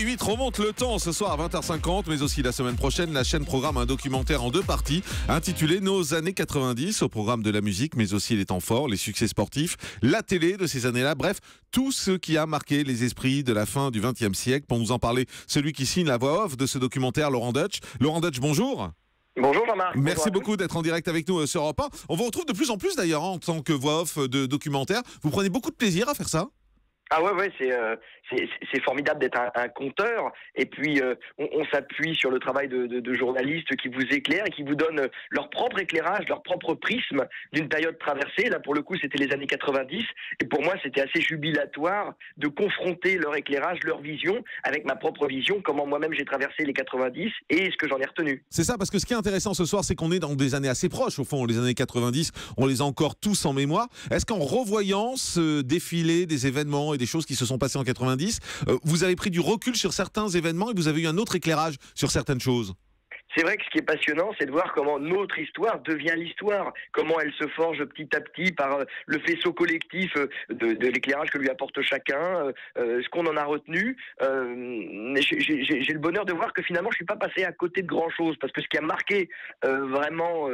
D8 remonte le temps ce soir à 20h50, mais aussi la semaine prochaine. La chaîne programme un documentaire en 2 parties intitulé Nos années 90, au programme de la musique, mais aussi les temps forts, les succès sportifs, la télé de ces années-là. Bref, tout ce qui a marqué les esprits de la fin du XXe siècle. Pour nous en parler, celui qui signe la voix off de ce documentaire, Laurent Deutsch. Laurent Deutsch, bonjour. Bonjour Jean-Marc. Merci beaucoup d'être en direct avec nous sur Europe 1. On vous retrouve de plus en plus d'ailleurs en tant que voix off de documentaire. Vous prenez beaucoup de plaisir à faire ça ? Ah ouais, c'est formidable d'être un conteur, et puis on s'appuie sur le travail de journalistes qui vous éclairent et qui vous donnent leur propre éclairage, leur propre prisme d'une période traversée. Là pour le coup c'était les années 90, et pour moi c'était assez jubilatoire de confronter leur éclairage, leur vision avec ma propre vision, comment moi-même j'ai traversé les 90 et ce que j'en ai retenu. C'est ça, parce que ce qui est intéressant ce soir, c'est qu'on est dans des années assez proches au fond. Les années 90, on les a encore tous en mémoire. Est-ce qu'en revoyant ce défilé des événements et des choses qui se sont passées en 90, vous avez pris du recul sur certains événements et vous avez eu un autre éclairage sur certaines choses? C'est vrai que ce qui est passionnant, c'est de voir comment notre histoire devient l'histoire, comment elle se forge petit à petit par le faisceau collectif de l'éclairage que lui apporte chacun, ce qu'on en a retenu. J'ai le bonheur de voir que finalement je suis pas passé à côté de grand chose, parce que ce qui a marqué vraiment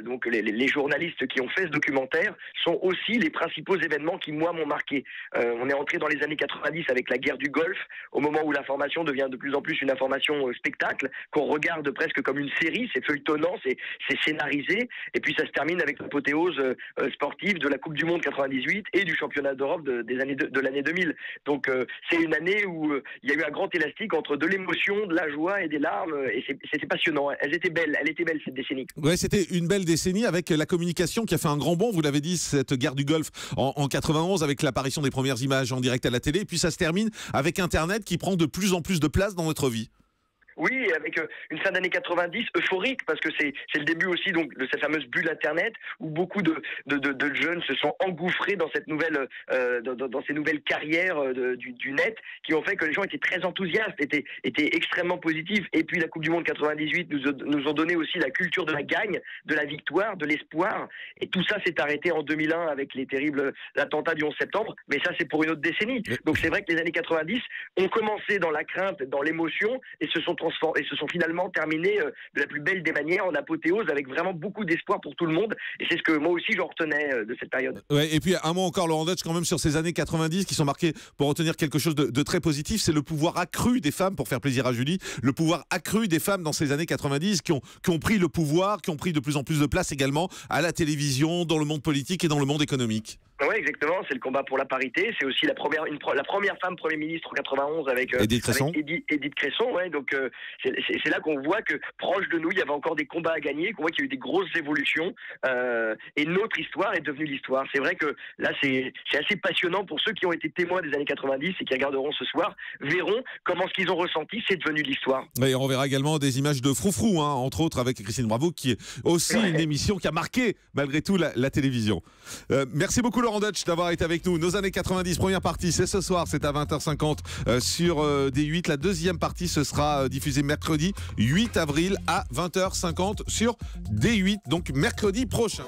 donc les journalistes qui ont fait ce documentaire sont aussi les principaux événements qui moi m'ont marqué. On est entré dans les années 90 avec la guerre du Golfe, au moment où l'information devient de plus en plus une information spectacle qu'on regarde presque comme une série, c'est feuilletonnant, c'est scénarisé, et puis ça se termine avec l'apothéose sportive de la Coupe du Monde 98 et du championnat d'Europe de l'année 2000. Donc c'est une année où il y a eu un grand élastique entre de l'émotion, de la joie et des larmes, et c'était passionnant. Elle était belle cette décennie. Ouais, c'était une belle décennie avec la communication qui a fait un grand bond, vous l'avez dit, cette guerre du Golfe en 91 avec l'apparition des premières images en direct à la télé, et puis ça se termine avec Internet qui prend de plus en plus de place dans notre vie. Oui, avec une fin d'année 90 euphorique, parce que c'est le début aussi donc de cette fameuse bulle Internet où beaucoup de jeunes se sont engouffrés dans cette nouvelle dans ces nouvelles carrières du net, qui ont fait que les gens étaient très enthousiastes, étaient extrêmement positifs. Et puis la Coupe du Monde 98 nous ont donné aussi la culture de la gagne, de la victoire, de l'espoir. Et tout ça s'est arrêté en 2001 avec les terribles attentats du 11 septembre. Mais ça, c'est pour une autre décennie. Donc c'est vrai que les années 90 ont commencé dans la crainte, dans l'émotion, et se sont finalement terminés de la plus belle des manières, en apothéose, avec vraiment beaucoup d'espoir pour tout le monde. Et c'est ce que moi aussi je retenais de cette période. Ouais, et puis un mot encore, Laurent Deutsch, quand même, sur ces années 90 qui sont marquées, pour retenir quelque chose de très positif, c'est le pouvoir accru des femmes, pour faire plaisir à Julie, le pouvoir accru des femmes dans ces années 90 qui ont pris le pouvoir, qui ont pris de plus en plus de place également à la télévision, dans le monde politique et dans le monde économique. Oui, exactement, c'est le combat pour la parité. C'est aussi la première femme Premier ministre en 91 avec Edith Cresson. Ouais, donc c'est là qu'on voit que proche de nous, il y avait encore des combats à gagner, qu'on voit qu'il y a eu des grosses évolutions, et notre histoire est devenue l'histoire. C'est vrai que là, c'est assez passionnant pour ceux qui ont été témoins des années 90 et qui regarderont ce soir, verront comment ce qu'ils ont ressenti, c'est devenu l'histoire. Et on verra également des images de Froufrou, entre autres avec Christine Bravo, qui est aussi une émission qui a marqué malgré tout la télévision. Merci beaucoup Laurent Deutsch d'avoir été avec nous. Nos années 90, première partie, c'est ce soir, c'est à 20h50 sur D8. La deuxième partie, ce sera diffusée mercredi 8 avril à 20h50 sur D8, donc mercredi prochain.